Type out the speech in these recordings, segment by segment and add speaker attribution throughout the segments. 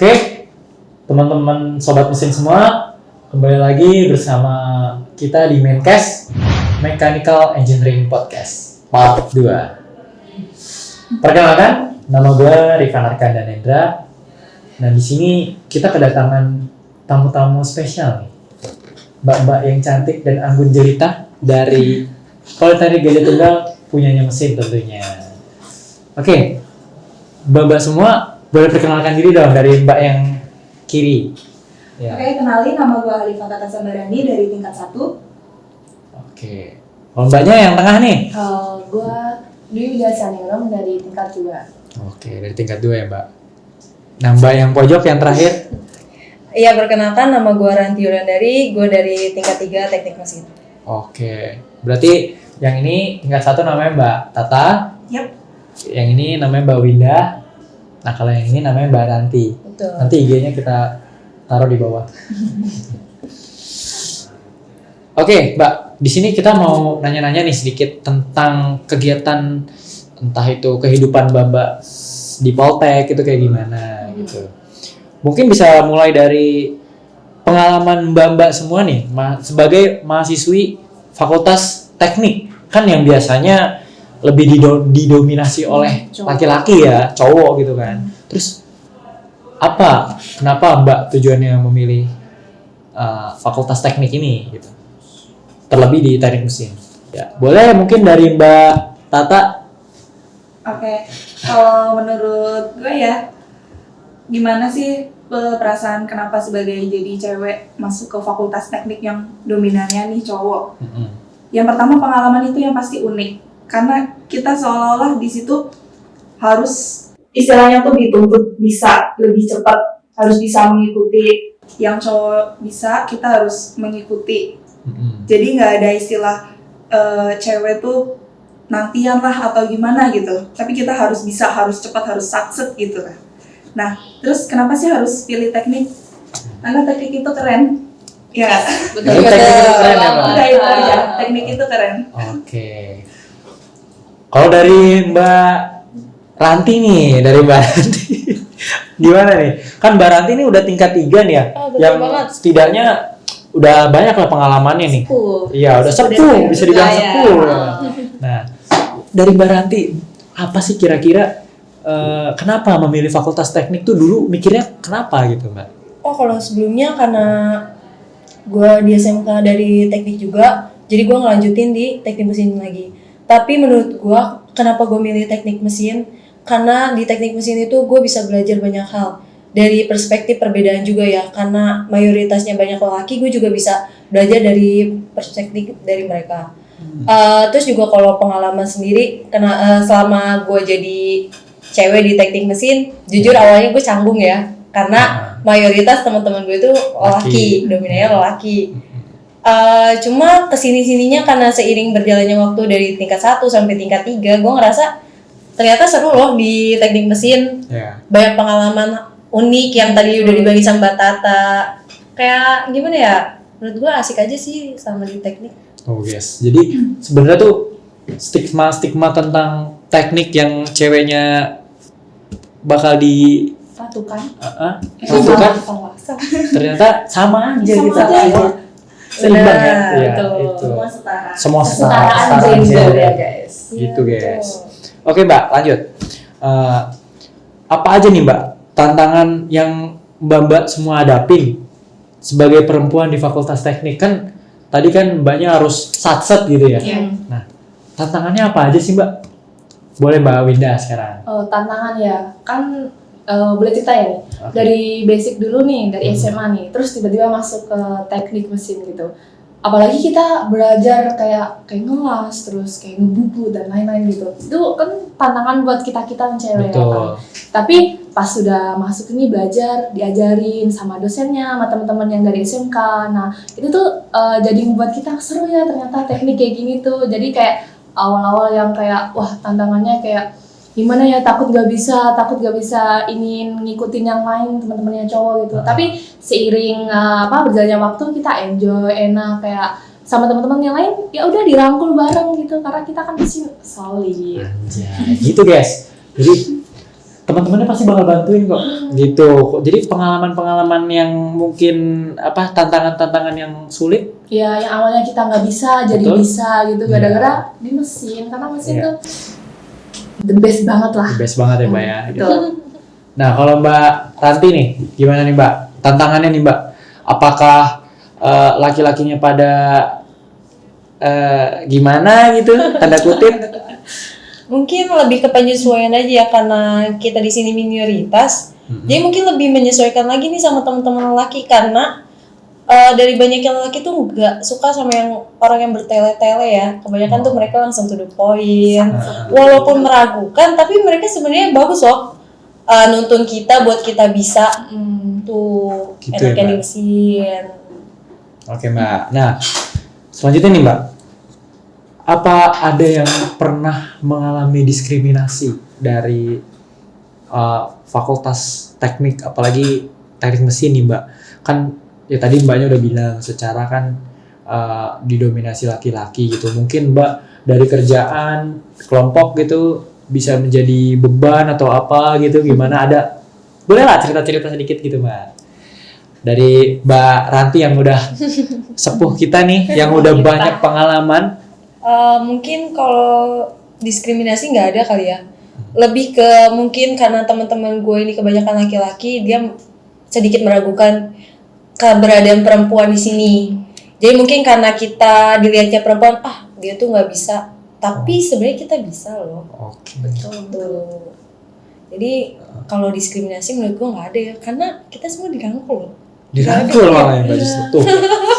Speaker 1: Oke, teman-teman sobat mesin semua, kembali lagi bersama kita di Maincast Mechanical Engineering Podcast Part 2. Perkenalkan, nama gue Rifan Arkan Danendra. Dan di sini kita kedatangan tamu-tamu spesial nih, mbak-mbak yang cantik dan anggun jelita dari Politeknik Gajah Tunggal punyanya mesin tentunya. Oke, mbak-mbak semua boleh perkenalkan diri dong dari mbak yang kiri. Ya.
Speaker 2: Oke, kenalin nama gue Halifah Tata Sambarani dari tingkat 1.
Speaker 1: Oke. Kalau mbaknya yang tengah nih?
Speaker 3: Gue Dwi Wijasaningrum dari tingkat 2.
Speaker 1: Oke, dari tingkat 2 ya mbak. Nah mbak yang pojok yang terakhir?
Speaker 3: Iya, perkenalkan nama gue Ranti Yulandari, gue dari tingkat 3 teknik mesin.
Speaker 1: Oke, berarti yang ini tingkat 1 namanya Mbak Tata.
Speaker 2: Yap.
Speaker 1: Yang ini namanya Mbak Winda. Nah kalau yang ini namanya Mbak Ranti.
Speaker 3: Betul.
Speaker 1: Nanti IG-nya kita taruh di bawah. Oke, Mbak, di sini kita mau nanya-nanya nih sedikit tentang kegiatan, entah itu kehidupan Mbak di Poltek itu kayak gimana gitu. Mungkin bisa mulai dari pengalaman Mbak semua nih, sebagai mahasiswi Fakultas Teknik, kan yang biasanya lebih didominasi oleh laki-laki ya, cowok gitu kan. Terus kenapa Mbak tujuannya memilih Fakultas Teknik ini gitu? Terlebih di teknik mesin. Ya, boleh mungkin dari Mbak Tata.
Speaker 2: Oke, kalau menurut gue ya, gimana sih perasaan kenapa sebagai jadi cewek masuk ke Fakultas Teknik yang dominannya nih cowok? Yang pertama, pengalaman itu yang pasti unik. Karena kita seolah-olah di situ harus istilahnya tuh dituntut bisa lebih cepat, harus bisa mengikuti yang cowok bisa, kita harus mengikuti. Jadi nggak ada istilah cewek tuh nantian lah atau gimana gitu. Tapi kita harus bisa, harus cepat, harus sukses gitu kan. Nah, terus kenapa sih harus pilih teknik? Karena teknik itu keren. Ya,
Speaker 1: Betul. Teknik itu keren ya, Mbak?
Speaker 2: Udah itu aja, teknik itu keren.
Speaker 1: Oke. Kalau dari Mbak Ranti nih, gimana nih? Kan Mbak Ranti ini udah tingkat 3 nih ya, yang
Speaker 3: banget.
Speaker 1: setidaknya udah banyak lah pengalamannya nih. Iya, udah sepuh, bisa dibilang sepuh. Nah, dari Mbak Ranti, apa sih kira-kira kenapa memilih Fakultas Teknik tuh dulu mikirnya kenapa gitu Mbak?
Speaker 3: Oh, kalau sebelumnya karena gue di SMK dari teknik juga, jadi gue ngelanjutin di teknik mesin lagi. Tapi menurut gue, kenapa gue milih teknik mesin? Karena di teknik mesin itu gue bisa belajar banyak hal. Dari perspektif perbedaan juga ya, karena mayoritasnya banyak lelaki, gue juga bisa belajar dari perspektif dari mereka. Terus juga kalau pengalaman sendiri, selama gue jadi cewek di teknik mesin, jujur awalnya gue canggung ya, karena mayoritas teman-teman gue itu lelaki, dominannya lelaki. Cuma kesini-sininya karena seiring berjalannya waktu dari tingkat 1 sampai tingkat 3, gue ngerasa ternyata seru loh di teknik mesin. Banyak pengalaman unik yang tadi udah dibagi sama Mbak Tata. Kayak gimana ya, menurut gue asik aja sih sama di teknik.
Speaker 1: Oh yes, jadi sebenarnya tuh stigma tentang teknik yang ceweknya bakal di
Speaker 3: Patukan.
Speaker 1: Ternyata sama aja kita. Seimbang ya, itu. Semua setara gender ya guys. Gitu guys. Oke Mbak, lanjut. Apa aja nih Mbak tantangan yang Mbak semua hadapin sebagai perempuan di Fakultas Teknik? Kan tadi kan Mbaknya harus satset gitu ya. Nah, tantangannya apa aja sih Mbak? Boleh Mbak Winda sekarang.
Speaker 4: Tantangan ya, kan boleh cerita ya nih. Okay. Dari basic dulu nih, dari SMA nih, terus tiba-tiba masuk ke teknik mesin gitu. Apalagi kita belajar kayak ngelas, terus kayak ngebubu dan lain-lain gitu. Itu kan tantangan buat kita yang cewek ya kan. Tapi pas sudah masuk ini belajar, diajarin sama dosennya, sama teman-teman yang dari SMK. Nah, itu tuh jadi membuat kita seru ya ternyata teknik kayak gini tuh. Jadi kayak awal-awal yang kayak wah tantangannya kayak gimana ya, takut gak bisa ingin ngikutin yang lain teman-teman yang cowok gitu. Tapi seiring berjalannya waktu kita enjoy, enak kayak sama teman-teman yang lain ya udah dirangkul bareng gitu karena kita kan mesin solid.
Speaker 1: Anjay, gitu guys. Jadi teman-temannya pasti bakal bantuin kok gitu. Jadi pengalaman-pengalaman yang mungkin tantangan-tantangan yang sulit
Speaker 4: Ya, yang awalnya kita nggak bisa jadi
Speaker 1: Betul.
Speaker 4: bisa gitu
Speaker 1: Iya.
Speaker 4: gara-gara di mesin, karena mesin
Speaker 1: Iya.
Speaker 4: tuh the best banget lah.
Speaker 1: the best banget ya Mbak ya gitu.
Speaker 4: Betul.
Speaker 1: Nah kalau Mbak Ranti nih gimana nih Mbak tantangannya nih Mbak, apakah laki-lakinya pada gimana gitu tanda kutip?
Speaker 3: Mungkin lebih ke penyesuaian aja ya, karena kita di sini minoritas. Jadi mungkin lebih menyesuaikan lagi nih sama teman-teman lelaki, karena dari banyak yang lelaki tuh nggak suka sama yang orang yang bertele-tele ya. Kebanyakan tuh mereka langsung to the point. Walaupun meragukan, tapi mereka sebenarnya bagus loh. Nuntun kita buat kita bisa tuh
Speaker 1: Gitu ya,
Speaker 3: enaknya di
Speaker 1: Mbak.
Speaker 3: mesin.
Speaker 1: Oke Mbak. Nah selanjutnya nih Mbak, apa ada yang pernah mengalami diskriminasi dari fakultas teknik, apalagi teknik mesin nih Mbak? Kan ya tadi Mbaknya udah bilang secara kan didominasi laki-laki gitu. Mungkin Mbak dari kerjaan kelompok gitu bisa menjadi beban atau apa gitu, gimana, ada boleh lah cerita-cerita sedikit gitu Mbak, dari Mbak Ranti yang udah sepuh kita nih, yang udah banyak pengalaman.
Speaker 3: Mungkin kalau diskriminasi nggak ada kali ya. Lebih ke mungkin karena teman-teman gue ini kebanyakan laki-laki, dia sedikit meragukan keberadaan perempuan di sini. Jadi mungkin karena kita dilihatnya perempuan, dia tuh nggak bisa. Tapi sebenarnya kita bisa loh.
Speaker 1: Oke.
Speaker 3: Tuh. Jadi kalau diskriminasi menurut gue nggak ada ya, karena kita semua dirangkul loh.
Speaker 1: Dirangkul malah ya Mbak justru tuh.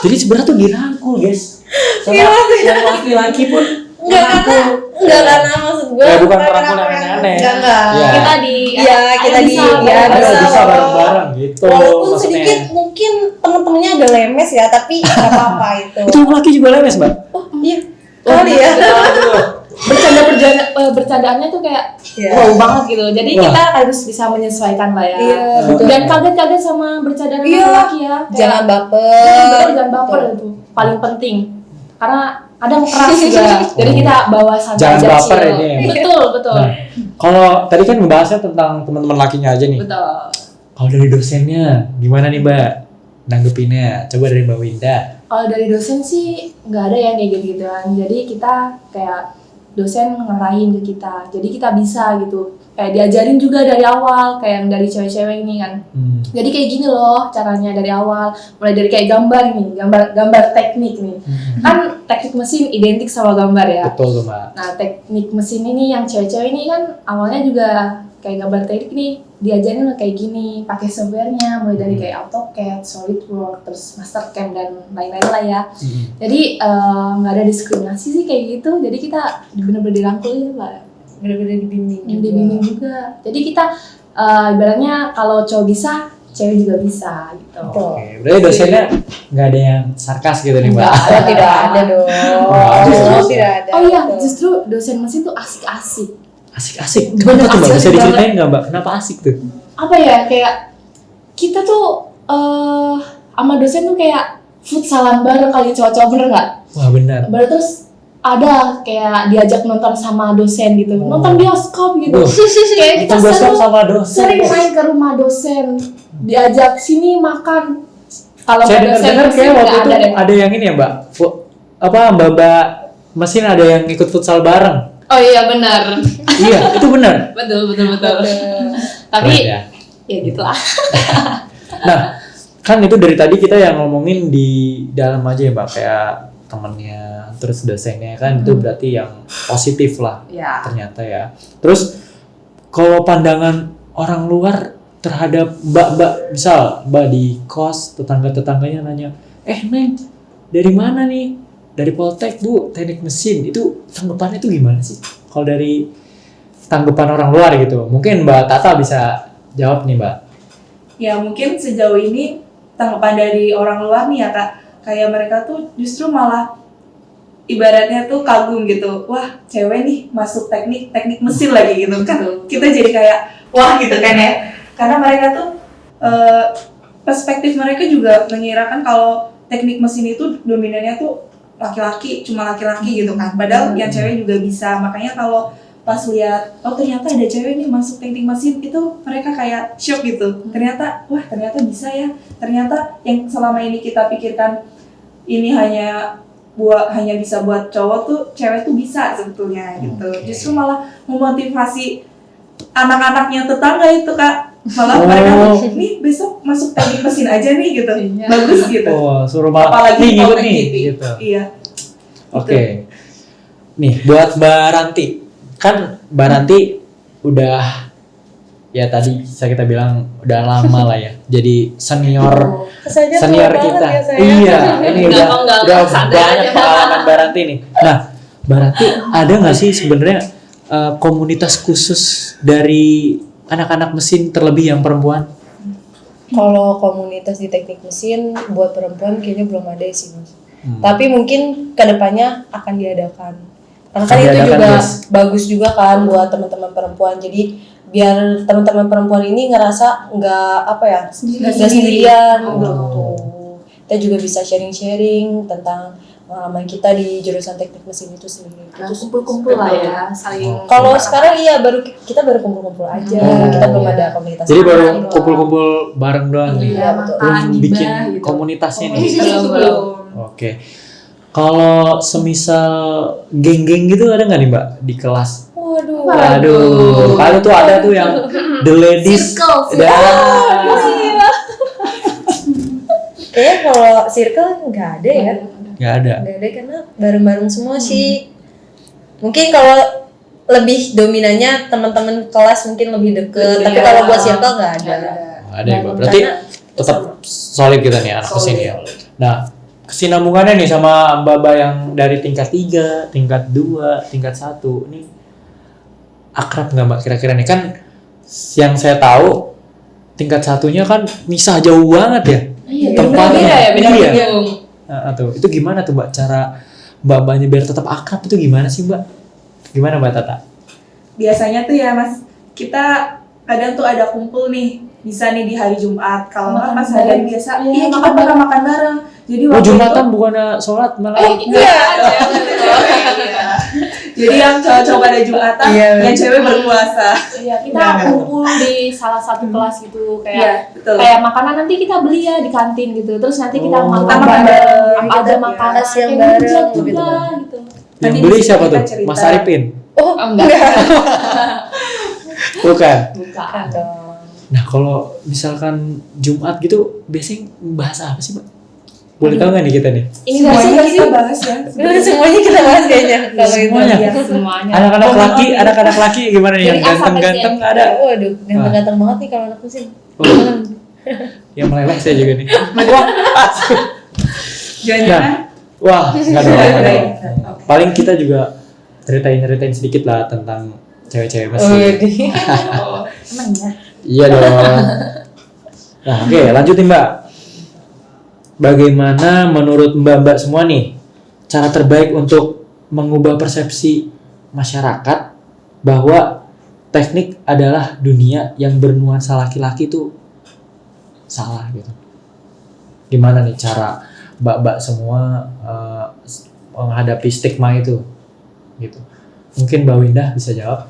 Speaker 1: Jadi sebenarnya tuh dirangkul guys. Sama yang laki-laki pun
Speaker 3: Enggak karena maksud gue.
Speaker 1: Ya bukan merangkul yang aneh-aneh.
Speaker 3: Enggak.
Speaker 1: Ya.
Speaker 4: Kita di
Speaker 3: Kita di
Speaker 4: bisa,
Speaker 3: ya,
Speaker 1: Ayo
Speaker 3: bisa.
Speaker 1: bisa bareng-bareng gitu.
Speaker 3: Walaupun
Speaker 1: maksudnya.
Speaker 3: sedikit mungkin temen-temennya ada lemes ya, tapi nggak apa-apa itu.
Speaker 1: Itu yang laki juga lemes Mbak.
Speaker 3: Oh iya, kali ya.
Speaker 4: bercandaannya tuh kayak
Speaker 3: Iya.
Speaker 4: wow banget gitu. Jadi
Speaker 1: Wah.
Speaker 4: kita harus bisa menyesuaikan lah ya.
Speaker 3: Iya, betul.
Speaker 4: Dan kaget-kaget sama bercandaan
Speaker 3: Iya.
Speaker 4: laki ya. Kayak,
Speaker 3: Jangan
Speaker 4: betul,
Speaker 3: baper.
Speaker 4: jangan baper itu paling penting. Karena kadang keras juga. Jadi kita bawa santai
Speaker 1: Jangan
Speaker 4: aja,
Speaker 1: baper
Speaker 4: chill.
Speaker 1: ini ya.
Speaker 4: Betul, betul.
Speaker 1: Nah, kalau tadi kan ngebahasnya tentang teman-teman lakinya aja nih.
Speaker 4: Betul.
Speaker 1: Kalau dari dosennya gimana nih Mbak nanggepinnya? Coba dari Mbak Winda.
Speaker 4: Kalau dari dosen sih nggak ada yang kayak gitu-gituan. Jadi kita kayak dosen ngarahin ke kita. Jadi kita bisa gitu. Kayak diajarin juga dari awal, kayak yang dari cewek-cewek ini kan. Jadi kayak gini loh caranya dari awal. Mulai dari kayak gambar nih, gambar teknik nih. Kan teknik mesin identik sama gambar ya.
Speaker 1: Betul tuh Mbak.
Speaker 4: Nah, teknik mesin ini yang cewek-cewek ini kan awalnya juga kayak gambar teknik nih, diajarin kayak gini, pakai softwarenya mulai dari kayak AutoCAD, SolidWorks, terus Mastercam dan lain-lain lah ya. Jadi nggak ada diskriminasi sih kayak gitu. Jadi kita bener-bener dirangkul ya Pak.
Speaker 3: Bener-bener dibimbing.
Speaker 4: Yang dibimbing juga. Jadi kita ibaratnya kalau cowok bisa, cewek juga bisa gitu.
Speaker 1: Oke, berarti dosennya nggak ada yang sarkas gitu nih Mbak.
Speaker 3: Oh, tidak ada dong.
Speaker 1: Justru-
Speaker 3: tidak ada.
Speaker 4: Oh iya,
Speaker 3: Betul.
Speaker 4: justru dosen mesin tuh asik-asik.
Speaker 1: Asik-asik. Kenapa tuh Mbak? Bisa
Speaker 4: Asik
Speaker 1: diceritain nggak Mbak? Kenapa asik tuh?
Speaker 4: Apa ya, kayak kita tuh sama dosen tuh kayak futsalan bareng kali cowok-cowok, bener nggak?
Speaker 1: Wah benar.
Speaker 4: Baru terus ada kayak diajak nonton sama dosen gitu, nonton bioskop gitu.
Speaker 1: Wah.
Speaker 4: Kayak kita
Speaker 1: Kita bioskop
Speaker 4: sering,
Speaker 1: sama dosen.
Speaker 4: sering main ke rumah dosen, diajak sini makan. Kalau
Speaker 1: Saya
Speaker 4: nggak dosen
Speaker 1: dengar
Speaker 4: mesin
Speaker 1: kayak waktu
Speaker 4: nggak
Speaker 1: itu
Speaker 4: ada deh.
Speaker 1: ada yang ini ya Mbak. Mbak mesin ada yang ikut futsal bareng.
Speaker 4: Oh iya benar,
Speaker 1: Iya, itu benar.
Speaker 4: betul. Tapi
Speaker 1: Keren ya.
Speaker 4: ya gitulah.
Speaker 1: Nah, kan itu dari tadi kita yang ngomongin di dalam aja ya Mbak, kayak temennya, terus dosennya kan itu berarti yang positif lah
Speaker 4: Ya.
Speaker 1: ternyata ya. Terus kalau pandangan orang luar terhadap Mbak, misal Mbak di kos, tetangga-tetangganya nanya, Neng, dari mana nih? Dari Poltek Bu, teknik mesin, itu tanggapannya itu gimana sih? Kalau dari tanggapan orang luar gitu, mungkin Mbak Tata bisa jawab nih Mbak.
Speaker 2: Ya mungkin sejauh ini tanggapan dari orang luar nih ya Kak, kayak mereka tuh justru malah ibaratnya tuh kagum gitu. Wah, cewek nih masuk teknik mesin lagi gitu kan. Kita jadi kayak wah gitu kan ya. Karena mereka tuh perspektif mereka juga mengirakan kalau teknik mesin itu dominannya tuh laki-laki, cuma laki-laki gitu kan. Padahal yang cewek juga bisa. Makanya kalau pas lihat oh ternyata ada cewek nih masuk teknik mesin, itu mereka kayak shock gitu. Ternyata wah ternyata bisa ya. Ternyata yang selama ini kita pikirkan ini hanya bisa buat cowok tuh, cewek tuh bisa sebetulnya gitu. Justru malah memotivasi anak-anaknya tetangga itu Kak. Malah mereka nih besok masuk teknik mesin aja nih gitu. Bagus gitu.
Speaker 1: Oh, suruh malah
Speaker 2: Apalagi
Speaker 1: nih ikut
Speaker 2: Poltek
Speaker 1: nih
Speaker 2: TV.
Speaker 1: gitu.
Speaker 2: Iya.
Speaker 1: Oke. Nih buat Mbak Ranti. Kan Mbak Ranti udah ya tadi kita bilang udah lama lah ya. Jadi senior
Speaker 3: Kesannya
Speaker 1: senior
Speaker 3: tua
Speaker 1: kita.
Speaker 3: banget ya saya.
Speaker 1: Iya, ini
Speaker 4: Enggak,
Speaker 1: udah
Speaker 4: santai
Speaker 1: banyak
Speaker 4: aja.
Speaker 1: pengalaman Mbak Ranti nih. Nah, Mbak Ranti ada nggak sih sebenarnya komunitas khusus dari anak-anak mesin terlebih yang perempuan?
Speaker 3: Kalau komunitas di teknik mesin buat perempuan kayaknya belum ada sih Mas. Tapi mungkin kedepannya akan diadakan. Karena kan
Speaker 1: Akan
Speaker 3: itu
Speaker 1: diadakan,
Speaker 3: juga
Speaker 1: Guys.
Speaker 3: bagus juga kan buat teman-teman perempuan. Jadi biar teman-teman perempuan ini ngerasa nggak apa ya, nggak sendirian gitu. Kita juga bisa sharing-sharing tentang pengalaman kita di jurusan teknik mesin itu sendiri.
Speaker 4: Nah,
Speaker 3: Itu
Speaker 4: kumpul-kumpul lah ya, saling.
Speaker 3: kalau sekarang iya kita baru kumpul-kumpul aja. Kita belum ada komunitas.
Speaker 1: Jadi baru
Speaker 3: lain.
Speaker 1: kumpul-kumpul bareng doang nih.
Speaker 3: Iya, betul.
Speaker 1: Belum
Speaker 4: makan,
Speaker 1: bikin
Speaker 4: gibah, gitu.
Speaker 1: komunitasnya nih.
Speaker 4: Belum.
Speaker 1: Oke. Kalau semisal geng-geng gitu ada nggak nih Mbak di kelas?
Speaker 3: Waduh.
Speaker 1: Waduh, kalau tuh ada tuh yang the ladies.
Speaker 4: Circle.
Speaker 3: Kayaknya kalau circle nggak ada ya.
Speaker 1: Nggak ada.
Speaker 3: Nggak ada karena bareng-bareng semua sih. Mungkin kalau lebih dominannya teman-teman kelas mungkin lebih deket. Tapi kalau buat circle nggak ada.
Speaker 1: Nggak ada ya Mbak. Berarti tetap solid kita nih anak kesini ya. Nah, kesinambungannya nih sama mbak-mbak yang dari tingkat 3, tingkat 2, tingkat 1 nih akrab nggak Mbak kira-kira nih? Kan yang saya tahu tingkat satunya kan misah jauh banget ya.
Speaker 4: Iya,
Speaker 1: Tempatnya.
Speaker 4: beda ya, beda
Speaker 1: Iya.
Speaker 4: gedung.
Speaker 1: Nah, tuh. Itu gimana tuh Mbak cara mbak-mbaknya biar tetap akrab itu gimana sih Mbak? Gimana Mbak Tata?
Speaker 2: Biasanya tuh ya Mas, kita kadang tuh ada kumpul nih, bisa nih di hari Jumat. Kalau nggak
Speaker 4: Makan
Speaker 2: pas hari
Speaker 4: bareng.
Speaker 2: biasa,
Speaker 4: Iya,
Speaker 2: iya kita
Speaker 4: makan
Speaker 2: bakal makan bareng. Jadi
Speaker 1: Oh
Speaker 2: waktu
Speaker 1: Jumatan bukannya sholat malah?
Speaker 2: Iya. Jadi yang cowok-cowok pada Jumatan,
Speaker 3: Iya,
Speaker 2: yang cewek berpuasa.
Speaker 4: Iya, kita
Speaker 2: Nah.
Speaker 4: kumpul di salah satu kelas gitu
Speaker 2: Iya,
Speaker 4: kayak
Speaker 2: betul.
Speaker 4: kayak makanan nanti kita beli ya di kantin gitu. Terus nanti kita
Speaker 1: Oh.
Speaker 4: makan
Speaker 2: Kita makan
Speaker 4: bareng,
Speaker 2: bareng,
Speaker 4: apa
Speaker 2: kita
Speaker 4: aja makanan
Speaker 3: makan siang
Speaker 4: yang
Speaker 3: bareng,
Speaker 4: bijak
Speaker 3: gitu.
Speaker 4: juga gitu.
Speaker 1: Yang
Speaker 2: Tadi
Speaker 1: beli
Speaker 2: di
Speaker 1: siapa
Speaker 2: kita
Speaker 1: tuh?
Speaker 2: cerita.
Speaker 1: Mas Arifin?
Speaker 3: Oh,
Speaker 4: enggak.
Speaker 1: Bukan.
Speaker 4: Bukan.
Speaker 3: dong.
Speaker 1: Nah kalau misalkan Jumat gitu biasanya bahas apa sih Mbak? Boleh tahu nggak nih kita nih?
Speaker 4: Ini nggak sih
Speaker 2: Semuanya
Speaker 4: nggak sih?
Speaker 2: kita bahas ya.
Speaker 3: Semuanya kita bahas kayaknya kalau itu.
Speaker 1: Semuanya.
Speaker 2: Iya.
Speaker 4: Semuanya.
Speaker 1: Anak-anak laki gimana nih? Yang
Speaker 4: Dari A sampai
Speaker 1: ganteng-ganteng
Speaker 4: Z.
Speaker 1: ada?
Speaker 3: Waduh, ganteng-ganteng banget nih kalau anak mesin.
Speaker 1: Oh. Yang meleleh saya juga nih. Wah,
Speaker 2: Jangan-jangan
Speaker 1: wah nggak dong. nggak dong.
Speaker 2: Oke.
Speaker 1: Paling kita juga ceritain sedikit lah tentang cewek-cewek mesin.
Speaker 2: emang ya.
Speaker 1: Iya dong. Nah, oke, lanjutin Mbak. Bagaimana menurut Mbak-mbak semua nih cara terbaik untuk mengubah persepsi masyarakat bahwa teknik adalah dunia yang bernuansa laki-laki itu salah gitu. Gimana nih cara Mbak-mbak semua menghadapi stigma itu gitu. Mungkin Mbak Windah bisa jawab.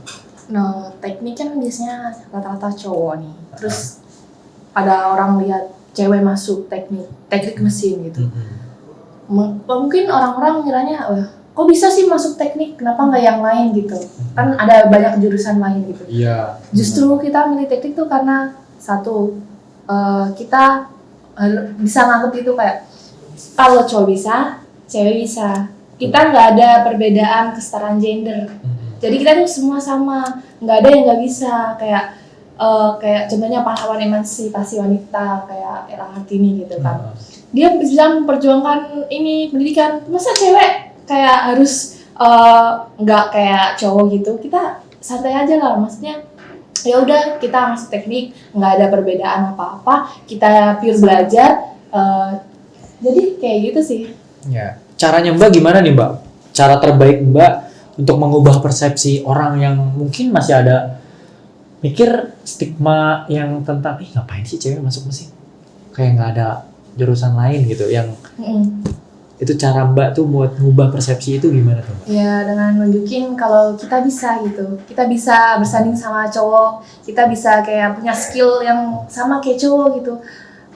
Speaker 4: No, teknik kan biasanya rata-rata cowok nih. Terus ada orang lihat cewek masuk teknik mesin gitu. Mungkin orang-orang ngiranya, kok bisa sih masuk teknik? Kenapa nggak yang lain gitu? Kan ada banyak jurusan lain gitu.
Speaker 1: Iya.
Speaker 4: Justru kita milih teknik tuh karena satu, kita bisa nganggep itu kayak kalau cowok bisa, cewek bisa. Kita nggak ada perbedaan kesetaraan gender. Jadi kita tuh semua sama, nggak ada yang nggak bisa. Kayak contohnya pahlawan emansipasi wanita kayak Ella Kartini gitu kan. Dia bisa memperjuangkan ini pendidikan. Masa cewek kayak harus nggak kayak cowok gitu? Kita santai aja lah, maksudnya ya udah kita masuk teknik, nggak ada perbedaan apa-apa. Kita pure belajar. Jadi kayak gitu sih.
Speaker 1: Ya. Caranya Mbak gimana nih Mbak? Cara terbaik Mbak untuk mengubah persepsi orang yang mungkin masih ada mikir stigma yang tentang ngapain sih cewek masuk mesin? Kayak nggak ada jurusan lain gitu yang Itu cara Mbak tuh buat ngubah persepsi itu gimana tuh Mbak?
Speaker 4: Ya dengan nunjukin kalau kita bisa gitu, kita bisa bersanding sama cowok, kita bisa kayak punya skill yang sama kayak cowok gitu,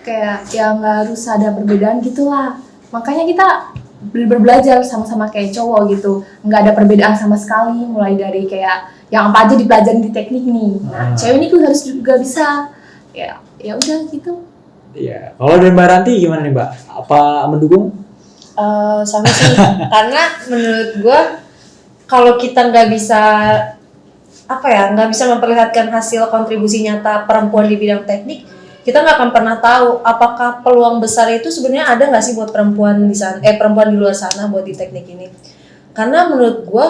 Speaker 4: kayak yang nggak harus ada perbedaan gitulah. Makanya kita belajar sama-sama kayak cowok gitu, nggak ada perbedaan sama sekali, mulai dari kayak yang apa aja dipelajarin di teknik nih. Nah, cewek ini harus juga bisa, ya udah gitu.
Speaker 1: Iya. Kalau dari Mbak Ranti gimana nih Mbak? Apa mendukung?
Speaker 3: Sama sih, karena menurut gue kalau kita nggak bisa nggak bisa memperlihatkan hasil kontribusi nyata perempuan di bidang teknik, kita nggak akan pernah tahu apakah peluang besar itu sebenarnya ada nggak sih buat perempuan di sana, perempuan di luar sana buat di teknik ini. Karena menurut gue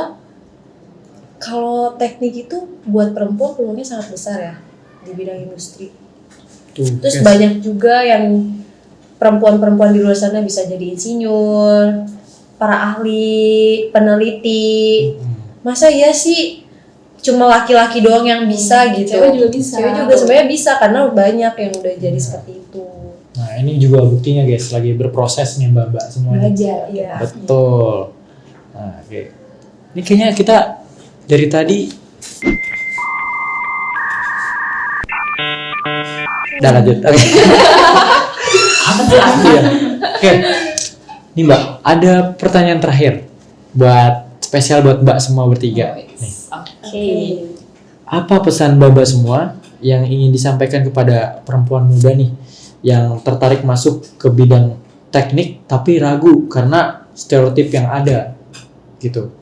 Speaker 3: kalau teknik itu buat perempuan peluangnya sangat besar ya di bidang industri. Terus banyak juga yang perempuan-perempuan di luar sana bisa jadi insinyur, para ahli, peneliti. Masa iya sih cuma laki-laki doang yang bisa gitu?
Speaker 4: Cewek juga bisa.
Speaker 3: Cewek juga sebenarnya bisa karena banyak yang udah jadi seperti itu.
Speaker 1: Nah ini juga buktinya guys, lagi berproses nih mbak-mbak semuanya.
Speaker 4: Belajar,
Speaker 3: Iya.
Speaker 1: Betul. Nah oke. Ini kayaknya kita dari tadi udah lanjut. Oke. Iya. Oke. Nih Mbak, ada pertanyaan terakhir buat spesial buat Mbak semua bertiga. Nih.
Speaker 3: Oke.
Speaker 1: Apa pesan Mbak semua yang ingin disampaikan kepada perempuan muda nih yang tertarik masuk ke bidang teknik tapi ragu karena stereotip yang ada gitu.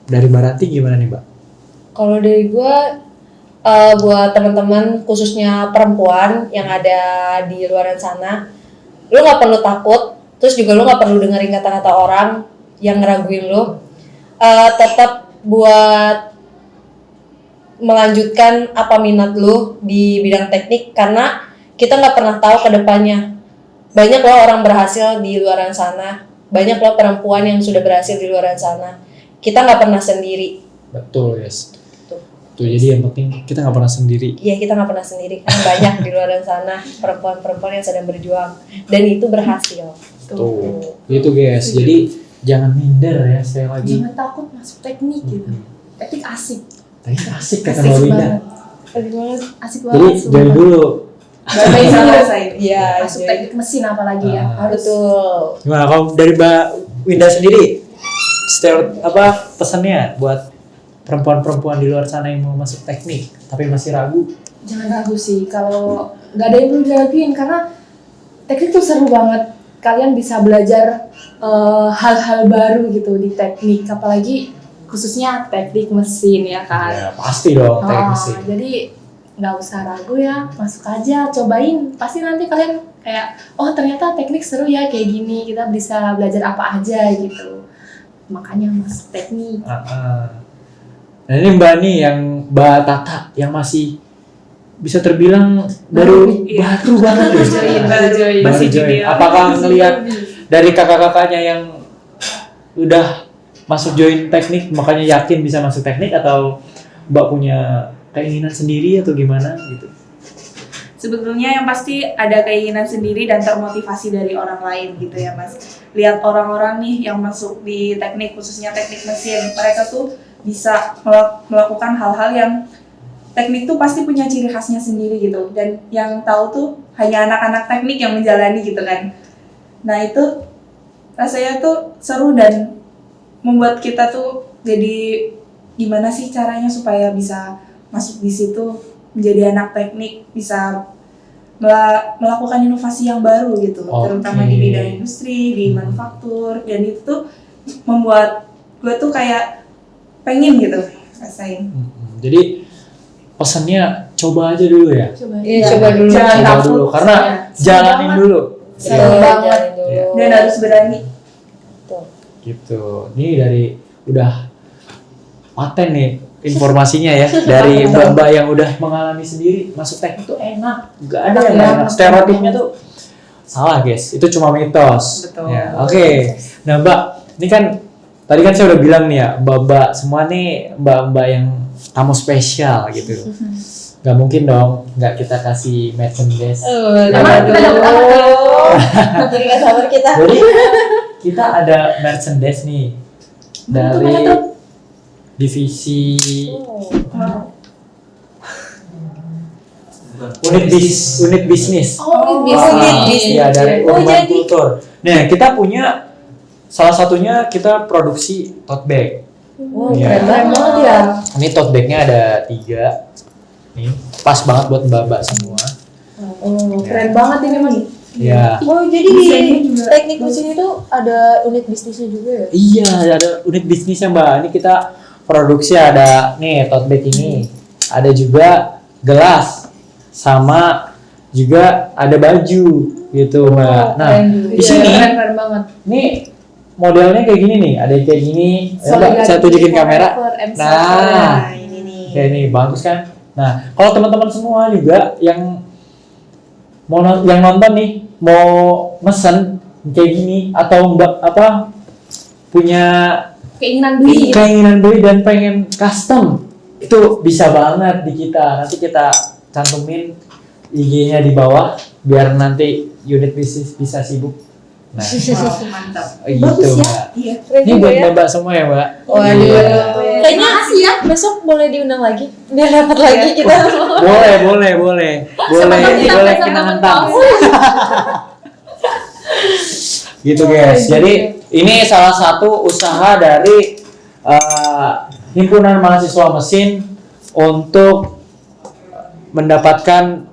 Speaker 1: Dari Mbak Ranti gimana nih Mbak?
Speaker 3: Kalau dari gue buat teman-teman khususnya perempuan yang ada di luar sana, lu nggak perlu takut, terus juga lu nggak perlu dengerin kata-kata orang yang ngeraguin lu. Tetap buat melanjutkan apa minat lu di bidang teknik karena kita nggak pernah tahu ke depannya. Banyak loh orang berhasil di luar sana, banyak loh perempuan yang sudah berhasil di luar sana. Kita nggak pernah sendiri.
Speaker 1: Betul guys. Tuh, jadi yang penting kita nggak pernah sendiri.
Speaker 3: Iya, kita nggak pernah sendiri karena banyak di luar sana perempuan-perempuan yang sedang berjuang dan itu berhasil.
Speaker 1: Tuh, itu guys. Jadi jangan minder ya, sekali lagi.
Speaker 4: Jangan takut masuk teknik gitu. Teknik asik.
Speaker 1: Teknik asik kata
Speaker 4: Asik
Speaker 1: Mbak Winda.
Speaker 4: banget. Asik banget.
Speaker 1: Jadi join dulu.
Speaker 2: Baik sama saya.
Speaker 3: Iya,
Speaker 4: Masuk teknik mesin apalagi ya. Harus
Speaker 3: betul.
Speaker 1: Gimana kalau dari Mbak Winda sendiri? Pesannya buat perempuan-perempuan di luar sana yang mau masuk teknik tapi masih ragu?
Speaker 4: jangan ragu sih, kalau nggak ada yang perlu diraguin karena teknik tuh seru banget. Kalian bisa belajar hal-hal baru gitu di teknik, apalagi khususnya teknik mesin ya kan.
Speaker 1: Ya pasti dong teknik mesin.
Speaker 4: Jadi nggak usah ragu ya, masuk aja, cobain. Pasti nanti kalian kayak, oh ternyata teknik seru ya kayak gini, kita bisa belajar apa aja gitu. Makanya masuk teknik.
Speaker 1: Nah ini Mbak nih yang Mbak Tata yang masih bisa terbilang baru banget nih.
Speaker 2: Masih
Speaker 1: Baru join.
Speaker 2: junior.
Speaker 1: Apakah ngelihat dari kakak-kakaknya yang udah masuk join teknik makanya yakin bisa masuk teknik, atau Mbak punya keinginan sendiri atau gimana gitu?
Speaker 2: Sebetulnya yang pasti ada keinginan sendiri dan termotivasi dari orang lain gitu ya Mas. Lihat orang-orang nih yang masuk di teknik, khususnya teknik mesin, mereka tuh bisa melakukan hal-hal yang teknik tuh pasti punya ciri khasnya sendiri gitu, dan yang tahu tuh hanya anak-anak teknik yang menjalani gitu kan. Nah itu rasanya tuh seru dan membuat kita tuh jadi gimana sih caranya supaya bisa masuk di situ menjadi anak teknik, bisa melakukan inovasi yang baru gitu, terutama di bidang industri, di manufaktur, dan itu tuh membuat gue tuh kayak pengen gitu rasain.
Speaker 1: Jadi pesannya coba aja dulu ya.
Speaker 3: Iya, coba dulu.
Speaker 2: Jangan
Speaker 1: Coba
Speaker 2: takut.
Speaker 1: dulu karena jalanin dulu.
Speaker 4: Seru
Speaker 3: Iya,
Speaker 4: banget.
Speaker 3: jalanin dulu.
Speaker 2: Dan harus berani.
Speaker 3: Tuh.
Speaker 1: Gitu. Ini dari udah paten nih informasinya ya dari mbak-mbak yang udah mengalami sendiri masuk teknik tuh enak. Gak ada yang
Speaker 4: Enak
Speaker 1: enak.
Speaker 4: banget.
Speaker 1: Stereotipnya tuh salah guys. Itu cuma mitos.
Speaker 2: Betul.
Speaker 1: Ya, oke. Nah Mbak, ini kan tadi kan saya udah bilang nih ya, mbak-mbak semua nih mbak-mbak yang tamu spesial gitu. Gak mungkin dong nggak kita kasih merchandise.
Speaker 3: Emang
Speaker 4: kita dapat apa?
Speaker 3: Jadi nggak sabar kita.
Speaker 1: Jadi kita ada merchandise nih dari
Speaker 4: mana tuh?
Speaker 1: divisi
Speaker 3: Oh.
Speaker 1: unit bisnis.
Speaker 4: Oh,
Speaker 3: unit bisnis.
Speaker 1: Iya, dari
Speaker 3: Oh,
Speaker 1: Urban
Speaker 3: jadi-
Speaker 1: Culture. Nah, kita punya salah satunya kita produksi tote bag.
Speaker 3: Wow,
Speaker 1: Iya.
Speaker 3: keren banget ya.
Speaker 1: Ini tote bagnya ada 3. Nih, pas banget buat mbak-mbak semua.
Speaker 3: Oh,
Speaker 4: Keren banget ini man.
Speaker 1: Ya.
Speaker 3: Oh, jadi
Speaker 2: Desainnya
Speaker 3: di
Speaker 2: juga
Speaker 3: teknik mesin itu ada unit bisnisnya juga ya?
Speaker 1: Iya, ada unit bisnisnya mbak. Ini kita produksi ada nih tote bag ini. Ada juga gelas sama juga ada baju gitu mbak. Nah,
Speaker 3: keren juga.
Speaker 1: di sini
Speaker 4: keren banget.
Speaker 1: nih modelnya kayak gini nih. Ada yang kayak gini. Ayo, mbak, saya tunjukin kamera. Nah,
Speaker 3: ini nih.
Speaker 1: kayak ini bagus kan. Nah, kalau teman-teman semua juga yang yang nonton nih mau mesen kayak gini atau mbak punya
Speaker 4: Keinginan beli.
Speaker 1: dan pengen custom, itu bisa banget di kita. Nanti kita cantumin IG-nya di bawah biar nanti unit bisnis bisa sibuk. Nah,
Speaker 2: Wow, mantap.
Speaker 1: gitu
Speaker 3: Bagus ya.
Speaker 1: mbak.
Speaker 2: Iya.
Speaker 3: Keren
Speaker 1: Ini
Speaker 3: juga
Speaker 1: buat
Speaker 3: ya.
Speaker 1: mbak semua ya mbak.
Speaker 3: Waduh.
Speaker 1: Iya.
Speaker 3: Kayaknya ya. Besok boleh diundang lagi. Biar dapat lagi kita.
Speaker 1: Boleh
Speaker 4: kita
Speaker 1: kenangan
Speaker 4: sama-sama
Speaker 1: tamu.
Speaker 4: tahu.
Speaker 1: Gitu guys. Jadi ini salah satu usaha dari himpunan mahasiswa mesin untuk mendapatkan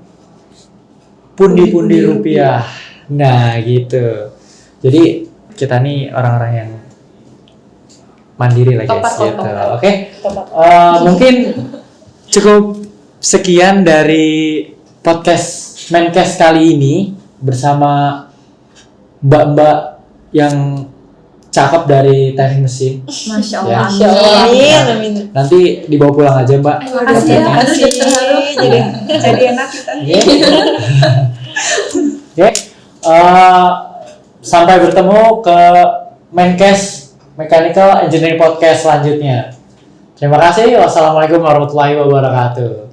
Speaker 1: pundi-pundi rupiah. Nah, gitu. Jadi kita nih orang-orang yang mandiri lah guys,
Speaker 4: Topat,
Speaker 1: gitu.
Speaker 4: topat.
Speaker 1: Oke. Mungkin cukup sekian dari podcast Menkes kali ini bersama mbak-mbak yang cakep dari teknik mesin.
Speaker 4: Masya
Speaker 1: Ya.
Speaker 4: Allah.
Speaker 3: Masya Allah. Amin, amin.
Speaker 1: Nanti dibawa pulang aja mbak.
Speaker 4: Makasih ya.
Speaker 1: Oke.
Speaker 4: Aduh, jadi terharu.
Speaker 2: Jadi enak kita.
Speaker 1: Oke. Sampai bertemu ke Menkes Mechanical Engineering Podcast selanjutnya. Terima kasih. Wassalamualaikum warahmatullahi wabarakatuh.